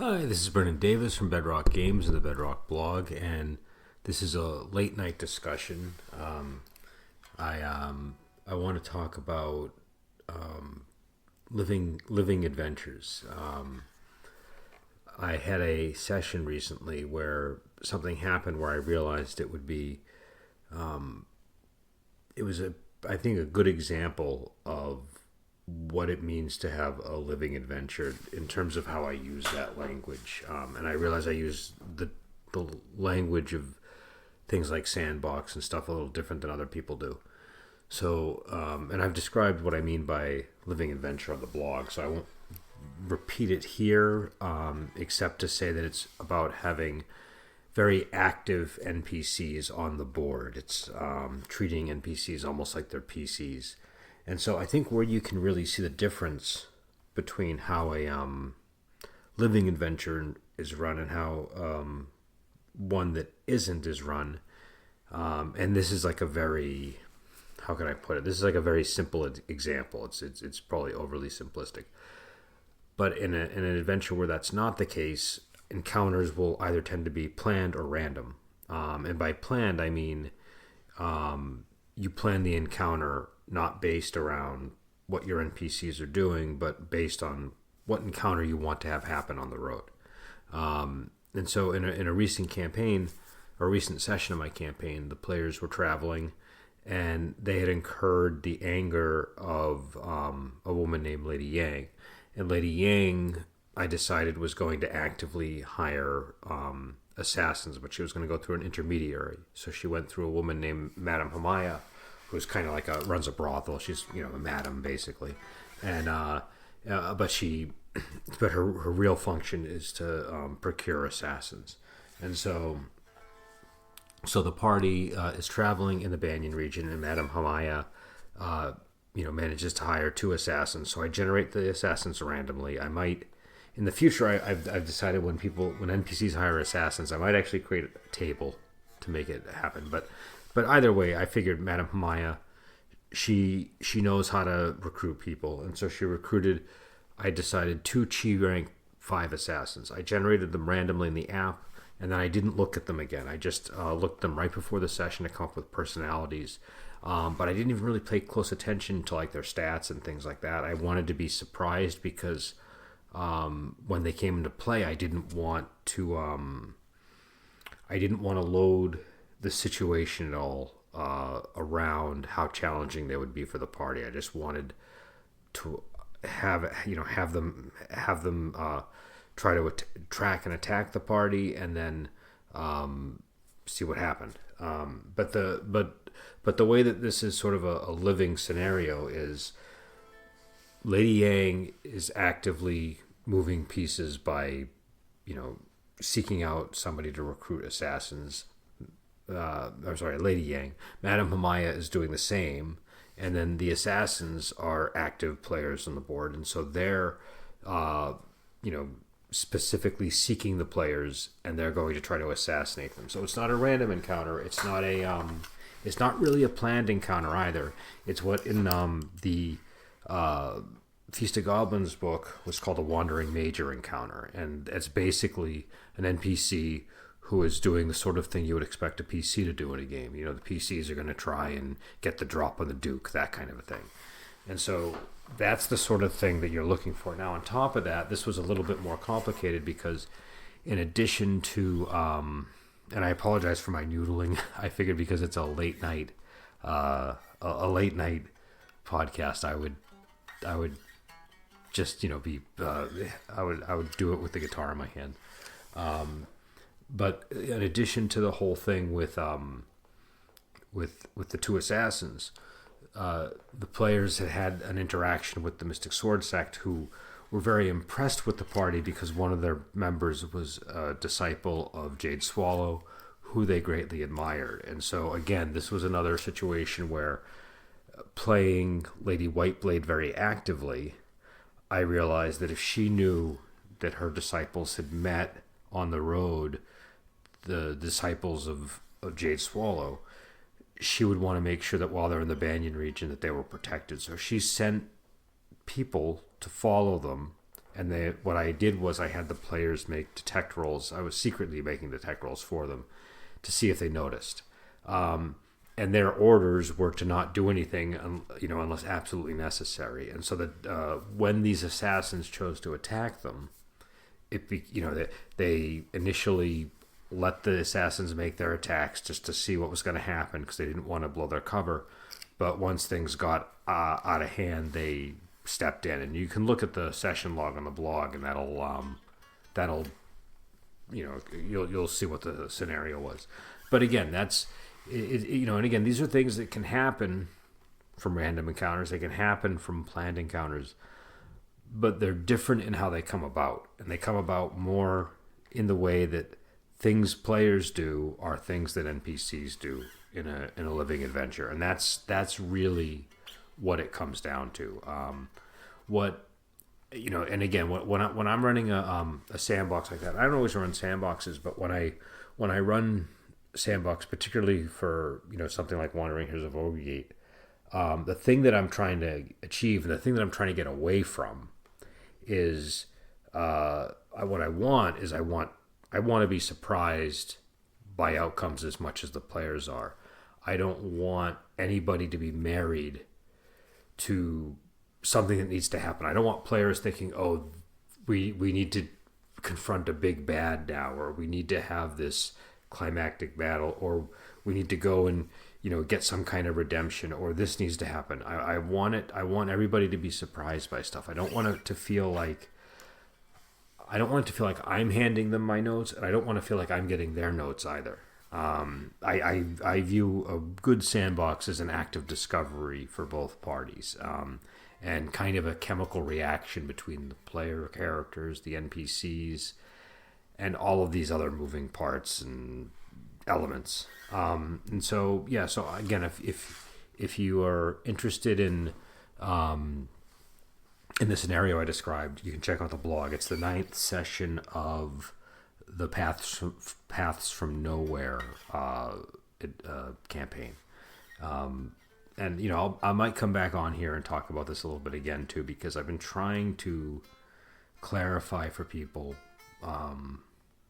Hi, this is Brendan Davis from Bedrock Games and the Bedrock blog, and this is a late night discussion. I want to talk about living adventures. I had a session recently where something happened where I realized it was I think a good example of what it means to have a living adventure in terms of how I use that language. And I realize I use the language of things like sandbox and stuff a little different than other people do. So, and I've described what I mean by living adventure on the blog, so I won't repeat it here, except to say that it's about having very active NPCs on the board. It's treating NPCs almost like they're PCs. And so I think where you can really see the difference between how a living adventure is run and how one that isn't is run. And this is like a very, how can I put it? This is like a very simple example. It's probably overly simplistic. But in an adventure where that's not the case, encounters will either tend to be planned or random. And by planned, I mean you plan the encounter not based around what your NPCs are doing, but based on what encounter you want to have happen on the road. And so in a recent campaign, or a recent session of my campaign, the players were traveling and they had incurred the anger of a woman named Lady Yang. And Lady Yang, I decided, was going to actively hire assassins, but she was going to go through an intermediary. So she went through a woman named Madame Hamaya, who's kind of like runs a brothel. She's a madam basically, and but her real function is to procure assassins, and so the party is traveling in the Banyan region, and Madame Hamaya manages to hire two assassins. So I generate the assassins randomly. I might in the future I've decided when NPCs hire assassins, I might actually create a table to make it happen, But either way, I figured Madame Hamaya, she knows how to recruit people, and so she recruited. I decided 2 Chi rank 5 assassins. I generated them randomly in the app, and then I didn't look at them again. I just looked at them right before the session to come up with personalities, but I didn't even really pay close attention to like their stats and things like that. I wanted to be surprised because when they came into play, I didn't want to load the situation at all around how challenging they would be for the party. I just wanted to have them try to track and attack the party, and then see what happened. But the way that this is sort of a living scenario is Lady Yang is actively moving pieces by seeking out somebody to recruit assassins. Lady Yang. Madame Hamaya is doing the same, and then the assassins are active players on the board, and so they're, specifically seeking the players, and they're going to try to assassinate them. So it's not a random encounter. It's not it's not really a planned encounter either. It's what in the Feast of Goblins book was called a Wandering Major encounter, and it's basically an NPC who is doing the sort of thing you would expect a PC to do in a game. The PCs are going to try and get the drop on the Duke, that kind of a thing. And so that's the sort of thing that you're looking for. Now, on top of that, this was a little bit more complicated because in addition to, and I apologize for my noodling, I figured because it's a late night podcast, I would just, be, I would do it with the guitar in my hand. But in addition to the whole thing with the 2 assassins, the players had an interaction with the Mystic Sword Sect, who were very impressed with the party because one of their members was a disciple of Jade Swallow, who they greatly admired. And so again, this was another situation where playing Lady Whiteblade very actively, I realized that if she knew that her disciples had met on the road the disciples of Jade Swallow, she would want to make sure that while they're in the Banyan region that they were protected. So she sent people to follow them And what I did was I had the players make detect rolls. I was secretly making detect rolls for them to see if they noticed. And their orders were to not do anything, unless absolutely necessary. And so that when these assassins chose to attack them, they initially let the assassins make their attacks just to see what was going to happen because they didn't want to blow their cover. But once things got out of hand, they stepped in, and you can look at the session log on the blog, and that'll you'll see what the scenario was. But again, that's it, and again, these are things that can happen from random encounters. They can happen from planned encounters, but they're different in how they come about, and they come about more in the way that things players do are things that NPCs do in a living adventure, and that's really what it comes down to. And again, when I'm running a sandbox like that, I don't always run sandboxes, but when I run sandbox, particularly for something like Wandering Heroes of Ogregate, the thing that I'm trying to achieve, the thing that I'm trying to get away from, is what I want to be surprised by outcomes as much as the players are. I don't want anybody to be married to something that needs to happen. I don't want players thinking, oh, we need to confront a big bad now, or we need to have this climactic battle, or we need to go and get some kind of redemption, or this needs to happen. I want everybody to be surprised by stuff. I don't want it to feel like I'm handing them my notes, and I don't want to feel like I'm getting their notes either. I view a good sandbox as an act of discovery for both parties, and kind of a chemical reaction between the player characters, the NPCs, and all of these other moving parts and elements. And so again, if you are interested in the scenario I described, you can check out the blog. It's the 9th session of the Paths from Nowhere campaign. And I might come back on here and talk about this a little bit again too, because I've been trying to clarify for people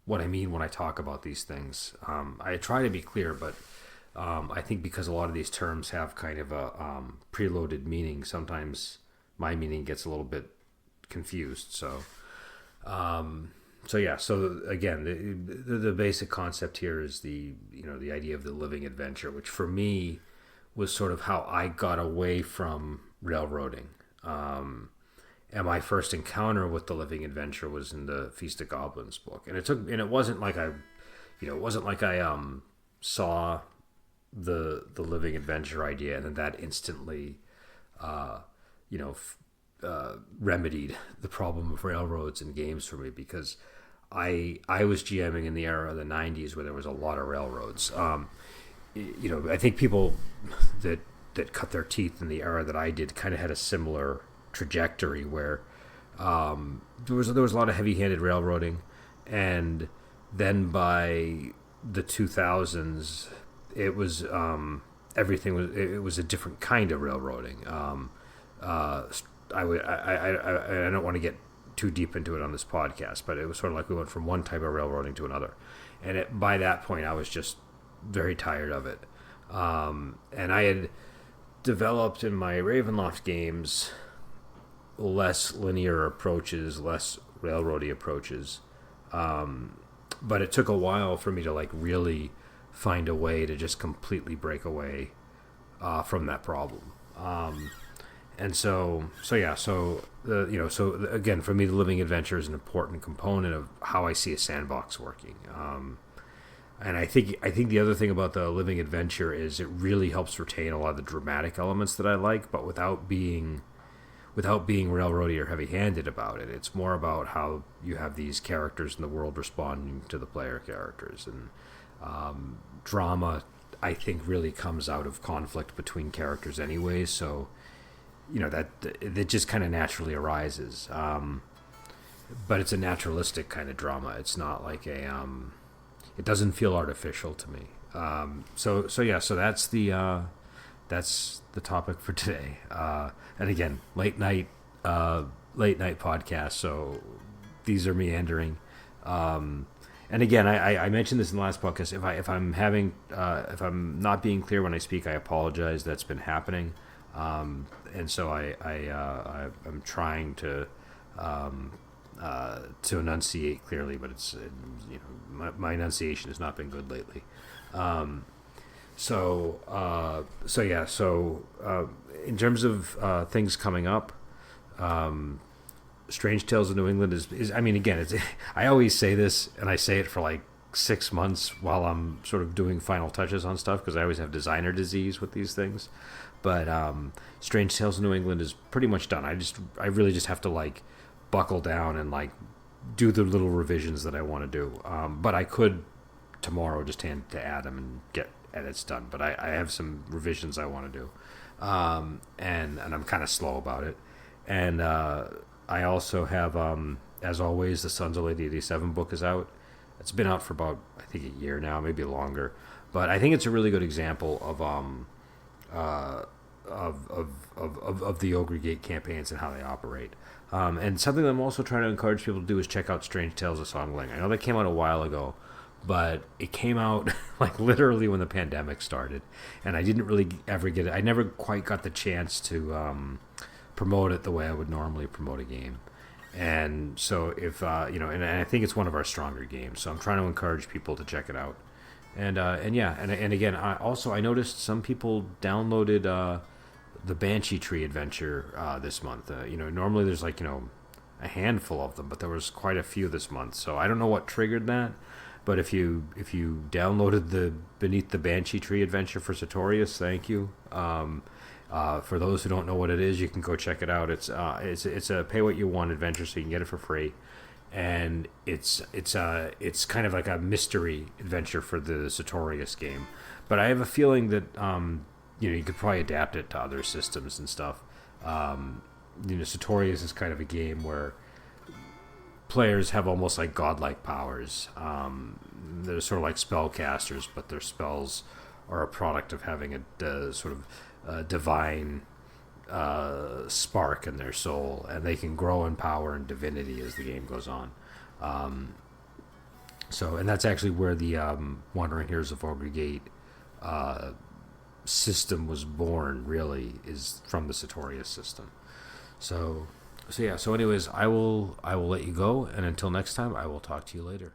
what I mean when I talk about these things. I try to be clear, but I think because a lot of these terms have kind of a preloaded meaning, sometimes my meaning gets a little bit confused. So again, the basic concept here is the idea of the living adventure, which for me was sort of how I got away from railroading. And my first encounter with the living adventure was in the Feast of Goblins book, and it wasn't like I saw the living adventure idea and then that instantly remedied the problem of railroads in games for me, because I was GMing in the era of the 90s where there was a lot of railroads. I think people that cut their teeth in the era that I did kind of had a similar trajectory where there was a lot of heavy-handed railroading, and then by the 2000s it was it was a different kind of railroading. I don't want to get too deep into it on this podcast, but it was sort of like we went from one type of railroading to another, and by that point I was just very tired of it. And I had developed in my Ravenloft games less linear approaches, less railroady approaches, but it took a while for me to really find a way to just completely break away from that problem. And so again, for me, the living adventure is an important component of how I see a sandbox working. And I think the other thing about the living adventure is it really helps retain a lot of the dramatic elements that I like, but without being railroady or heavy-handed about it. It's more about how you have these characters in the world responding to the player characters, and drama, I think, really comes out of conflict between characters anyway. So that just kind of naturally arises. But it's a naturalistic kind of drama. It's not like it doesn't feel artificial to me. So that's the topic for today. And again, late night late night podcast, so these are meandering. And again, I mentioned this in the last podcast. If I'm not being clear when I speak, I apologize. That's been happening, and so I'm trying to enunciate clearly, but it's my enunciation has not been good lately. In terms of things coming up, Strange Tales of New England is I mean, again, it's I always say this, and I say it for like 6 months while I'm sort of doing final touches on stuff, because I always have designer disease with these things. But Strange Tales of New England is pretty much done. I really just have to like buckle down and like do the little revisions that I want to do. But I could tomorrow just hand it to Adam and get edits done. But I have some revisions I want to do, and I'm kind of slow about it. And I also have, as always, the Sons of Lady 87 book is out. It's been out for about, I think, a year now, maybe longer. But I think it's a really good example of the Ogre Gate campaigns and how they operate. And something that I'm also trying to encourage people to do is check out Strange Tales of Songling. I know that came out a while ago, but it came out like literally when the pandemic started, and I didn't really ever get it. I never quite got the chance to promote it the way I would normally promote a game. And so if and I think it's one of our stronger games, so I'm trying to encourage people to check it out. And again, I noticed some people downloaded the Banshee Tree Adventure this month. Normally there's like a handful of them, but there was quite a few this month. So I don't know what triggered that, but if you downloaded the Beneath the Banshee Tree Adventure for Sartorius, thank you. For those who don't know what it is, you can go check it out. It's a pay what you want adventure, so you can get it for free, and it's kind of like a mystery adventure for the Sartorius game. But I have a feeling that you could probably adapt it to other systems and stuff. Sartorius is kind of a game where players have almost like godlike powers. They're sort of like spellcasters, but their spells are a product of having a sort of divine spark in their soul, and they can grow in power and divinity as the game goes on. And that's actually where the Wandering Heroes of Ogre Gate system was born. Really, is from the Sartorius system. So anyways, I will let you go, and until next time, I will talk to you later.